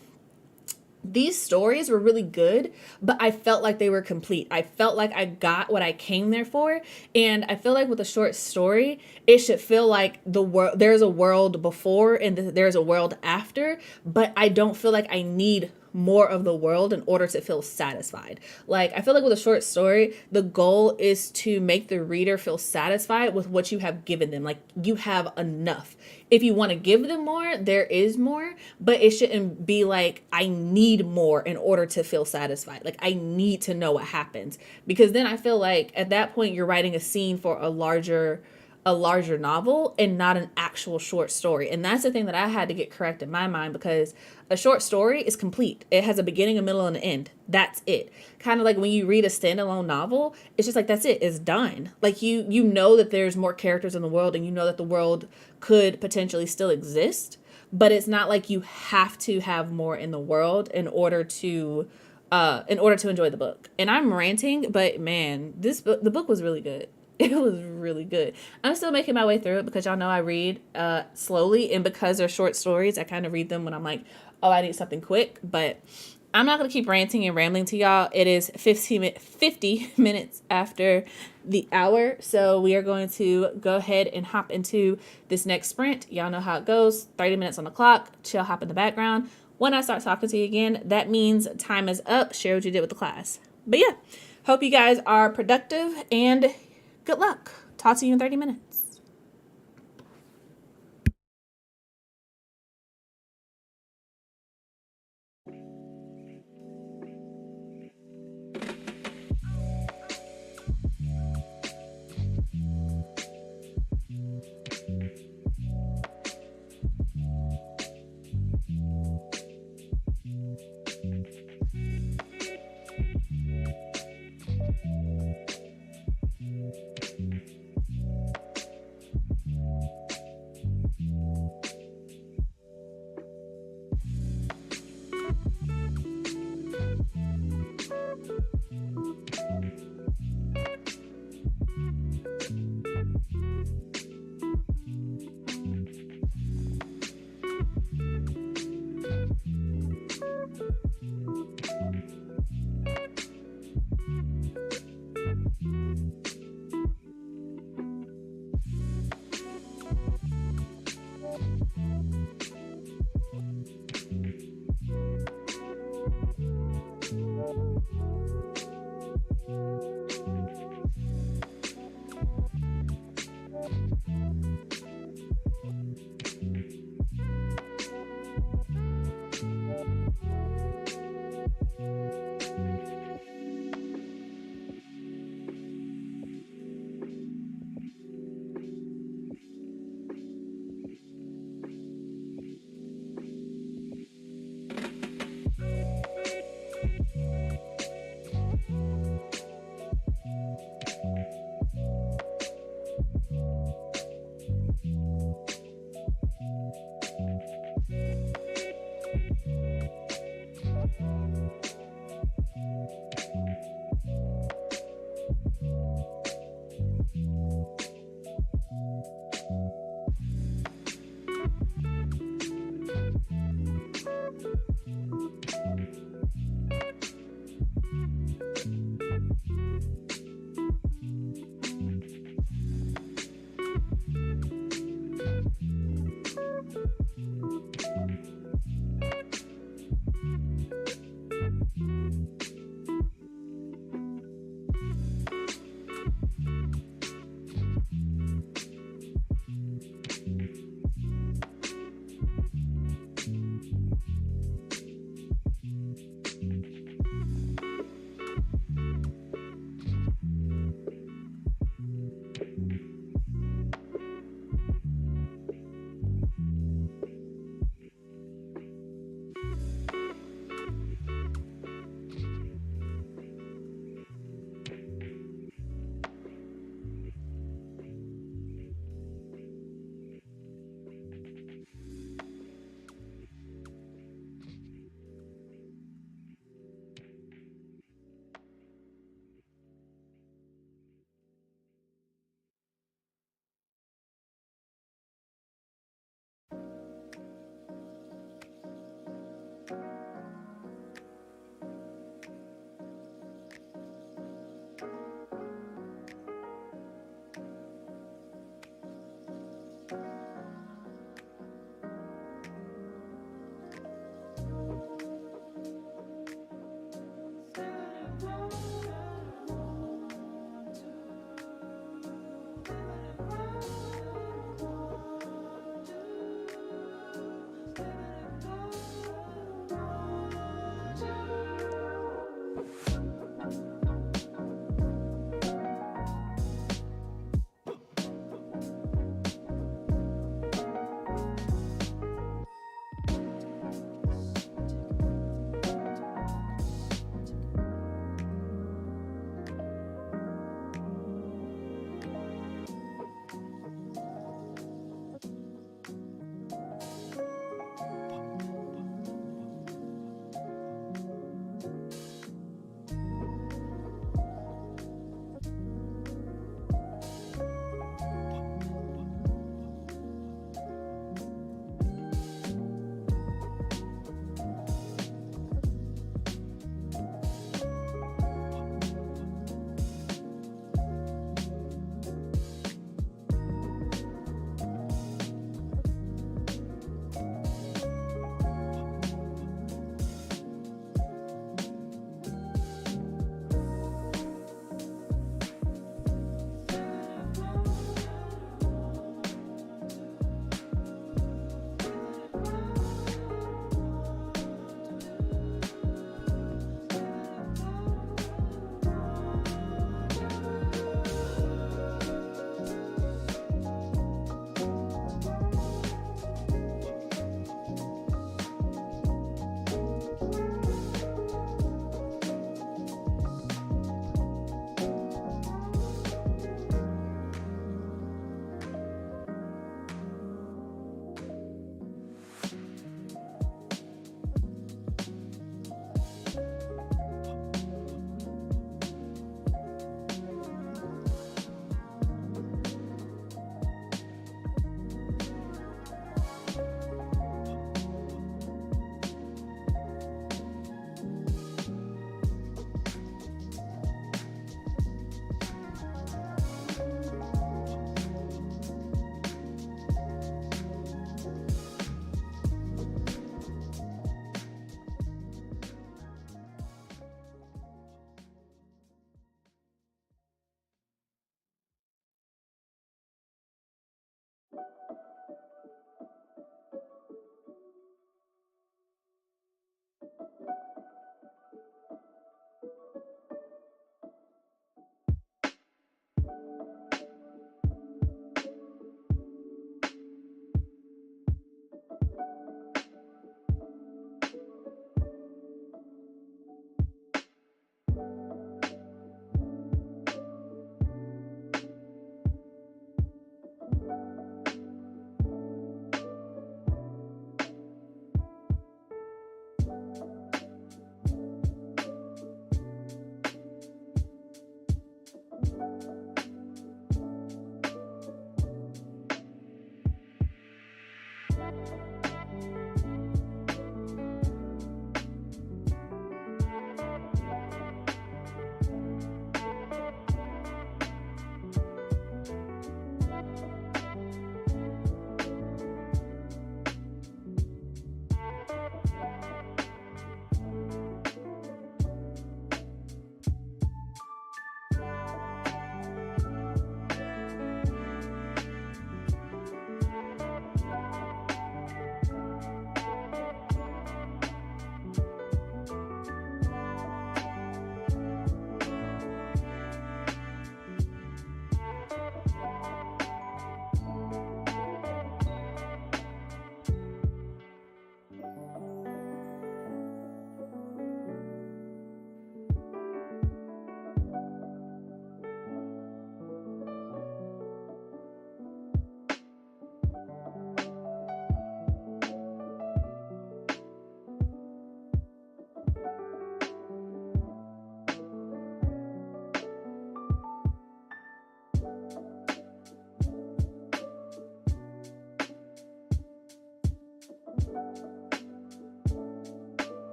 these stories were really good, but I felt like they were complete. I felt like I got what I came there for. And I feel like with a short story, it should feel like there's a world before and there's a world after, but I don't feel like I need more of the world in order to feel satisfied. Like, I feel like with a short story, the goal is to make the reader feel satisfied with what you have given them. Like, you have enough. If you want to give them more, there is more, but it shouldn't be like, I need more in order to feel satisfied. Like, I need to know what happens, because then I feel like at that point you're writing a scene for a larger novel and not an actual short story. And that's the thing that I had to get correct in my mind, because a short story is complete. It has a beginning, a middle, and an end. That's it. Kind of like when you read a standalone novel, it's just like, that's it. It's done. Like, you know that there's more characters in the world, and you know that the world could potentially still exist, but it's not like you have to have more in the world in order to enjoy the book. And I'm ranting, but man, the book was really good. It was really good. I'm still making my way through it because y'all know I read slowly, and because they're short stories, I kind of read them when I'm like, oh, I need something quick. But I'm not going to keep ranting and rambling to y'all. It is 50 minutes after the hour, so we are going to go ahead and hop into this next sprint. Y'all know how it goes. 30 minutes on the clock. Chill, hop in the background. When I start talking to you again, that means time is up. Share what you did with the class. But yeah, hope you guys are productive, and good luck. Talk to you in 30 minutes.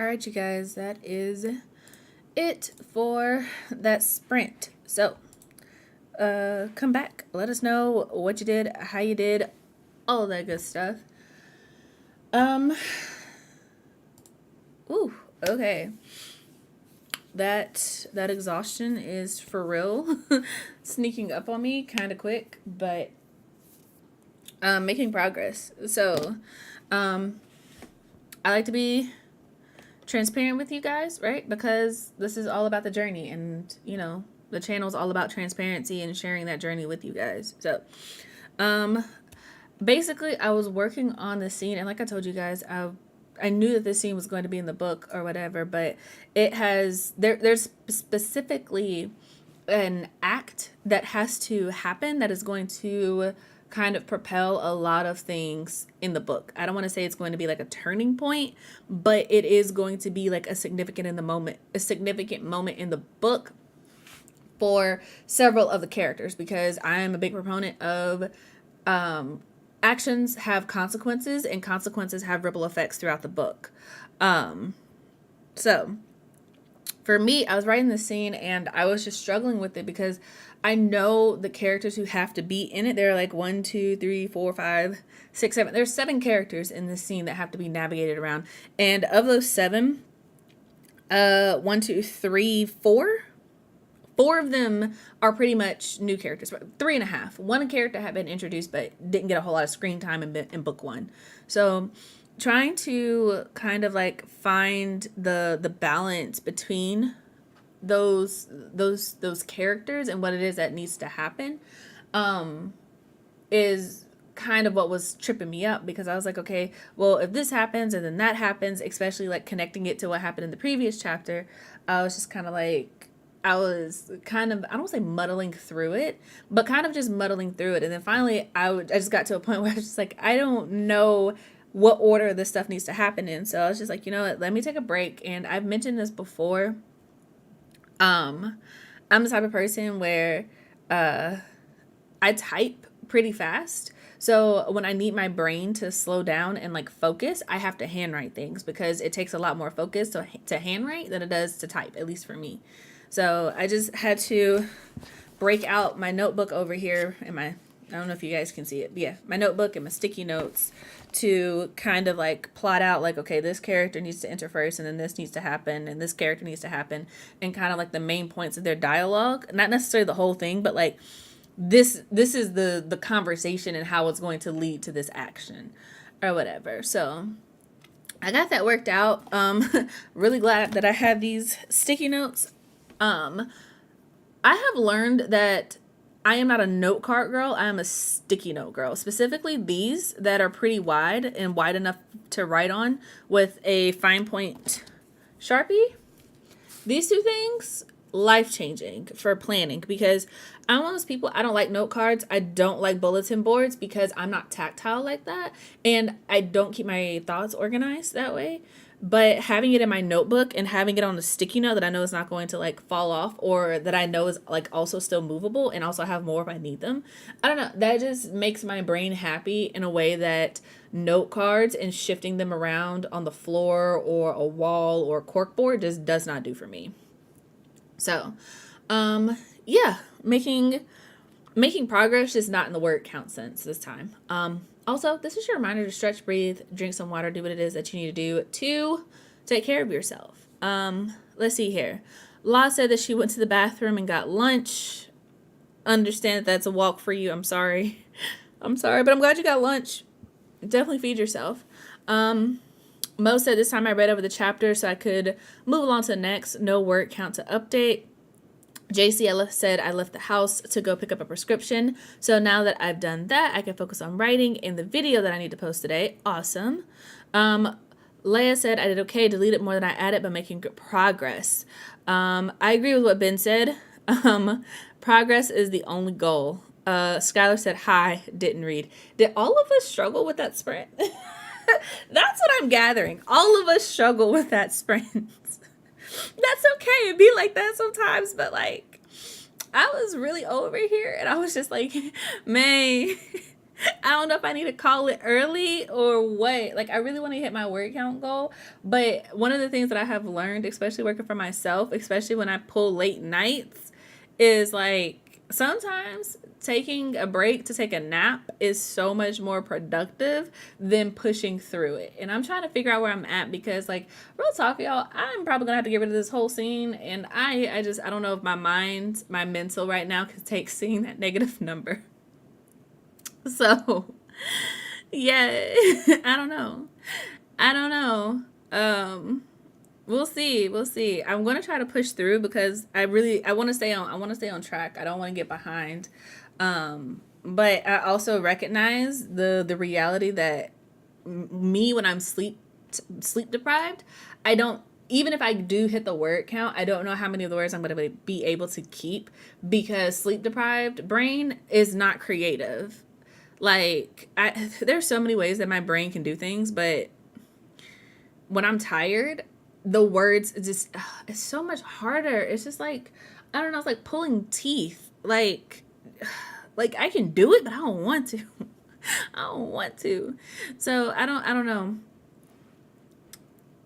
All right, you guys, that is it for that sprint. So, come back. Let us know what you did, how you did, all of that good stuff. Ooh, okay. That exhaustion is for real sneaking up on me kind of quick, but making progress. So, I like to be transparent with you guys, right? Because this is all about the journey, and the channel is all about transparency and sharing that journey with you guys. So, basically, I was working on the scene, and like I told you guys, I knew that this scene was going to be in the book or whatever, but it has there's specifically an act that has to happen that is going to kind of propel a lot of things in the book. I don't want to say it's going to be like a turning point, but it is going to be like a significant moment in the book for several of the characters, because I am a big proponent of actions have consequences, and consequences have ripple effects throughout the book. So for me, I was writing this scene and I was just struggling with it because I know the characters who have to be in it. There are like 1, 2, 3, 4, 5, 6, 7. There's 7 characters in this scene that have to be navigated around. And of those 7, 1, 2, 3, 4. 4 of them are pretty much new characters. 3.5. One character had been introduced but didn't get a whole lot of screen time in book 1. So trying to kind of like find the balance between those characters and what it is that needs to happen is kind of what was tripping me up, because I was like, okay, well, if this happens and then that happens, especially like connecting it to what happened in the previous chapter, I was just kind of like, I was kind of, I don't say muddling through it, but kind of just muddling through it. And then finally I just got to a point where I was just like, I don't know what order this stuff needs to happen in. So I was just like, you know what, let me take a break. And I've mentioned this before. I'm the type of person where I type pretty fast. So when I need my brain to slow down and like focus, I have to handwrite things, because it takes a lot more focus to handwrite than it does to type, at least for me. So I just had to break out my notebook over here and I don't know if you guys can see it, but yeah, my notebook and my sticky notes to kind of like plot out like, okay, this character needs to enter first and then this needs to happen and this character needs to happen, and kind of like the main points of their dialogue, not necessarily the whole thing, but like this is the conversation and how it's going to lead to this action or whatever. So I got that worked out. Really glad that I had these sticky notes. I have learned that I am not a note card girl. I am a sticky note girl. Specifically these that are pretty wide and wide enough to write on with a fine point Sharpie. These 2 things, life-changing for planning, because I'm one of those people, I don't like note cards. I don't like bulletin boards because I'm not tactile like that. And I don't keep my thoughts organized that way. But having it in my notebook and having it on a sticky note that I know is not going to like fall off, or that I know is like also still movable and also have more if I need them, I don't know, that just makes my brain happy in a way that note cards and shifting them around on the floor or a wall or a corkboard just does not do for me. So, yeah, making progress, just not in the word count sense this time. Also, this is your reminder to stretch, breathe, drink some water, do what it is that you need to do to take care of yourself. Let's see here. La said that she went to the bathroom and got lunch. Understand that that's a walk for you. I'm sorry. But I'm glad you got lunch. Definitely feed yourself. Mo said this time I read over the chapter so I could move along to the next. No word count to update. JC said I left the house to go pick up a prescription. So now that I've done that, I can focus on writing and the video that I need to post today. Awesome. Leia said I did okay, deleted more than I added, but making good progress. I agree with what Ben said. Progress is the only goal. Skylar said hi, didn't read. Did all of us struggle with that sprint? That's what I'm gathering. All of us struggle with that sprint. That's okay. It'd be like that sometimes, but like I was really over here and I was just like, man, I don't know if I need to call it early or what. Like, I really want to hit my word count goal. But one of the things that I have learned, especially working for myself, especially when I pull late nights, is like sometimes taking a break to take a nap is so much more productive than pushing through it. And I'm trying to figure out where I'm at because, like, real talk, y'all, I'm probably gonna have to get rid of this whole scene. And I don't know if my mental right now can take seeing that negative number. So, yeah, I don't know. I don't know. We'll see. We'll see. I'm gonna try to push through because I want to stay on. I want to stay on track. I don't want to get behind. But I also recognize the reality that me when I'm sleep deprived, I don't. Even if I do hit the word count, I don't know how many of the words I'm going to be able to keep because sleep deprived brain is not creative. Like, there's so many ways that my brain can do things, but when I'm tired, the words just, it's so much harder. It's just like, I don't know, it's like pulling teeth. Like I can do it, but I don't want to. I don't want to. So I don't know.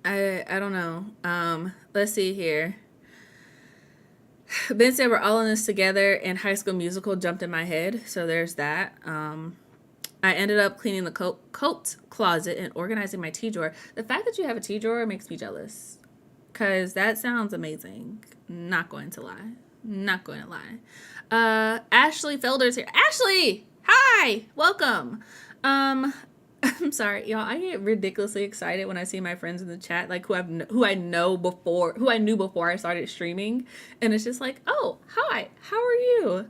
I don't know. Let's see here. Ben said we're all in this together, and High School Musical jumped in my head. So there's that. I ended up cleaning the coat closet and organizing my tea drawer. The fact that you have a tea drawer makes me jealous. Because that sounds amazing. Not going to lie. Not going to lie. Ashley Felder's here. Ashley! Hi! Welcome. I'm sorry, y'all. I get ridiculously excited when I see my friends in the chat, like who I knew before I started streaming, and it's just like, oh, hi, how are you?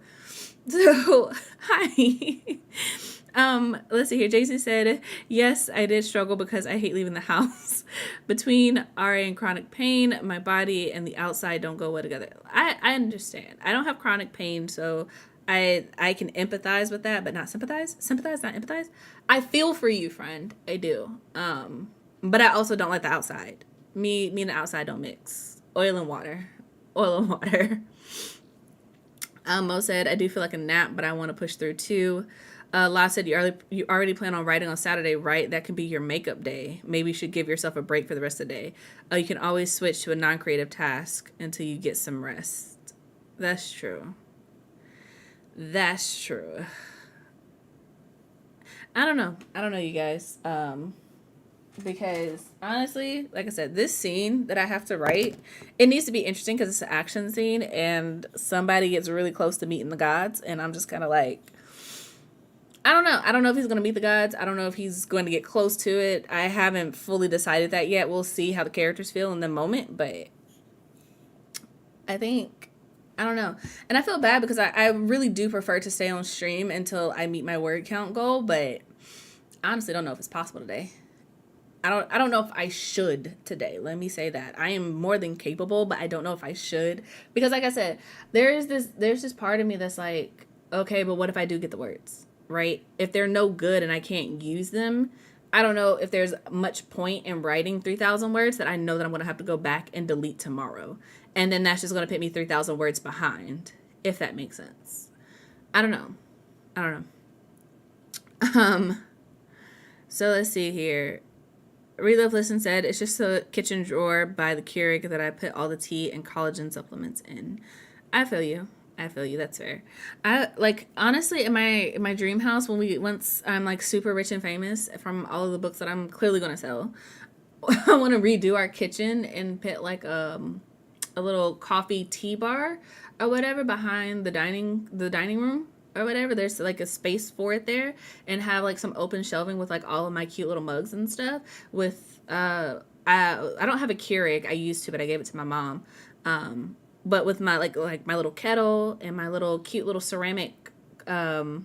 So, hi. Let's see here. Jason said, yes, I did struggle because I hate leaving the house. Between RA and chronic pain, my body and the outside don't go well together. I understand. I don't have chronic pain, so I can empathize with that, but not sympathize. Sympathize, not empathize. I feel for you, friend. I do. But I also don't like the outside. Me and the outside don't mix. Oil and water. Oil and water. Mo said, I do feel like a nap, but I want to push through too. La said, you already plan on writing on Saturday, right? That can be your makeup day. Maybe you should give yourself a break for the rest of the day. You can always switch to a non-creative task until you get some rest. That's true. That's true. I don't know, you guys. Because honestly, like I said, this scene that I have to write, it needs to be interesting because it's an action scene and somebody gets really close to meeting the gods, and I'm just kind of like, I don't know. I don't know if he's going to meet the gods. I don't know if he's going to get close to it. I haven't fully decided that yet. We'll see how the characters feel in the moment, but I think, I don't know. And I feel bad because I really do prefer to stay on stream until I meet my word count goal, but I honestly don't know if it's possible today. I don't know if I should today. Let me say that. I am more than capable, but I don't know if I should. Because like I said, there's this part of me that's like, okay, but what if I do get the words, right? If they're no good and I can't use them, I don't know if there's much point in writing 3,000 words that I know that I'm going to have to go back and delete tomorrow. And then that's just going to put me 3,000 words behind, if that makes sense. I don't know. So let's see here. Relive Listen said, it's just a kitchen drawer by the Keurig that I put all the tea and collagen supplements in. I feel you. That's fair. I like, honestly, in my dream house, once I'm like super rich and famous from all of the books that I'm clearly going to sell, I want to redo our kitchen and put like a little coffee tea bar or whatever behind the dining room or whatever. There's like a space for it there, and have like some open shelving with like all of my cute little mugs and stuff with I don't have a Keurig. I used to, but I gave it to my mom. But with my like my little kettle and my little cute little ceramic drip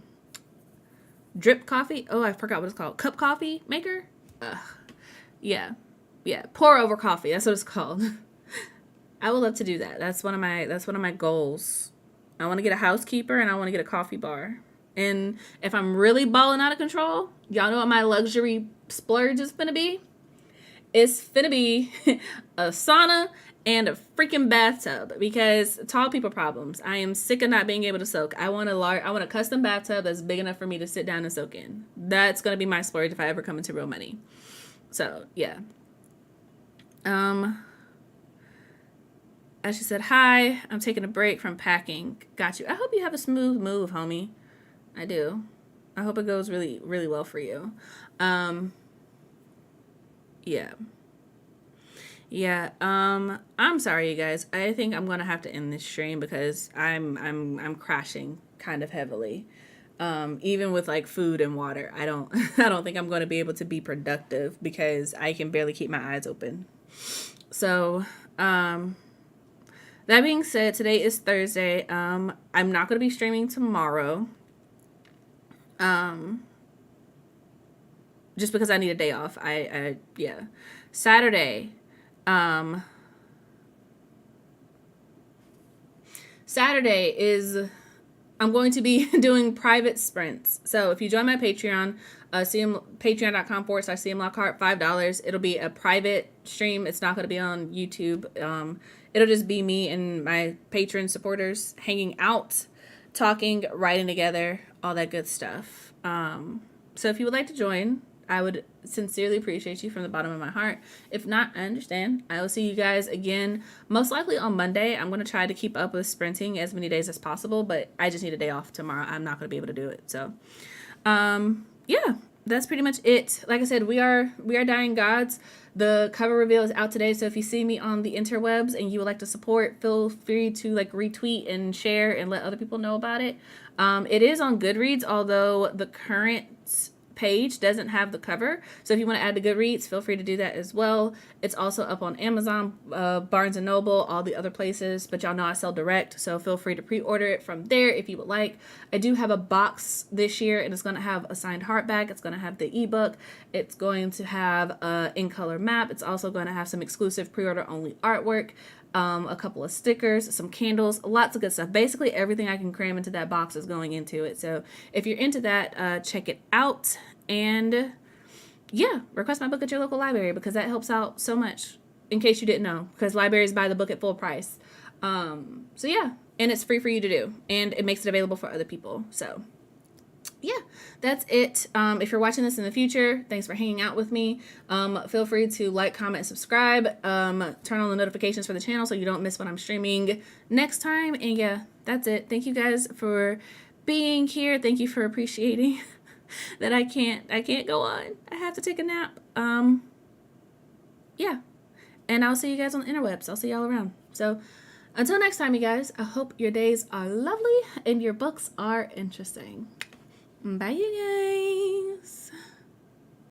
coffee. Oh, I forgot what it's called. Cup coffee maker. Yeah. Pour over coffee. That's what it's called. I would love to do that. That's one of my goals. I want to get a housekeeper and I want to get a coffee bar. And if I'm really balling out of control, y'all know what my luxury splurge is finna be? It's finna be a sauna and a freaking bathtub because tall people problems. I am sick of not being able to soak. I want a custom bathtub that's big enough for me to sit down and soak in. That's gonna be my splurge if I ever come into real money. So yeah. As she said, hi, I'm taking a break from packing. Got you. I hope you have a smooth move, homie. I do. I hope it goes really, really well for you. Yeah. Yeah. I'm sorry, you guys. I think I'm gonna have to end this stream because I'm crashing kind of heavily. Even with like food and water, I don't I don't think I'm going to be able to be productive because I can barely keep my eyes open. So, that being said, today is Thursday. I'm not going to be streaming tomorrow. Just because I need a day off. Yeah. Saturday. Saturday is I'm going to be doing private sprints. So if you join my Patreon, patreon.com/CMLockhart, $5. It'll be a private stream. It's not going to be on YouTube. It'll just be me and my patron supporters hanging out, talking, writing together, all that good stuff. So if you would like to join, I would sincerely appreciate you from the bottom of my heart. If not, I understand. I will see you guys again, most likely on Monday. I'm going to try to keep up with sprinting as many days as possible, but I just need a day off tomorrow. I'm not going to be able to do it. So, yeah, that's pretty much it. Like I said, we are Dying Gods. The cover reveal is out today. So if you see me on the interwebs and you would like to support, feel free to like retweet and share and let other people know about it. It is on Goodreads, although the current page doesn't have the cover. So if you want to add to Goodreads, feel free to do that as well. It's also up on Amazon, Barnes and Noble, all the other places, but y'all know I sell direct, so feel free to pre-order it from there if you would like. I do have a box this year, and it's going to have a signed hardback. It's going to have the ebook. It's going to have a in-color map. It's also going to have some exclusive pre-order only artwork, a couple of stickers, some candles, lots of good stuff. Basically everything I can cram into that box is going into it. So if you're into that, check it out. And yeah, request my book at your local library because that helps out so much, in case you didn't know, because libraries buy the book at full price. So yeah, and it's free for you to do, and it makes it available for other people. So yeah, that's it. If you're watching this in the future, thanks for hanging out with me. Feel free to like, comment, subscribe, turn on the notifications for the channel so you don't miss when I'm streaming next time. And yeah, that's it. Thank you guys for being here. Thank you for appreciating that I can't go on. I have to take a nap. Yeah. And I'll see you guys on the interwebs. I'll see y'all around. So until next time, you guys, I hope your days are lovely and your books are interesting. Bye, you guys.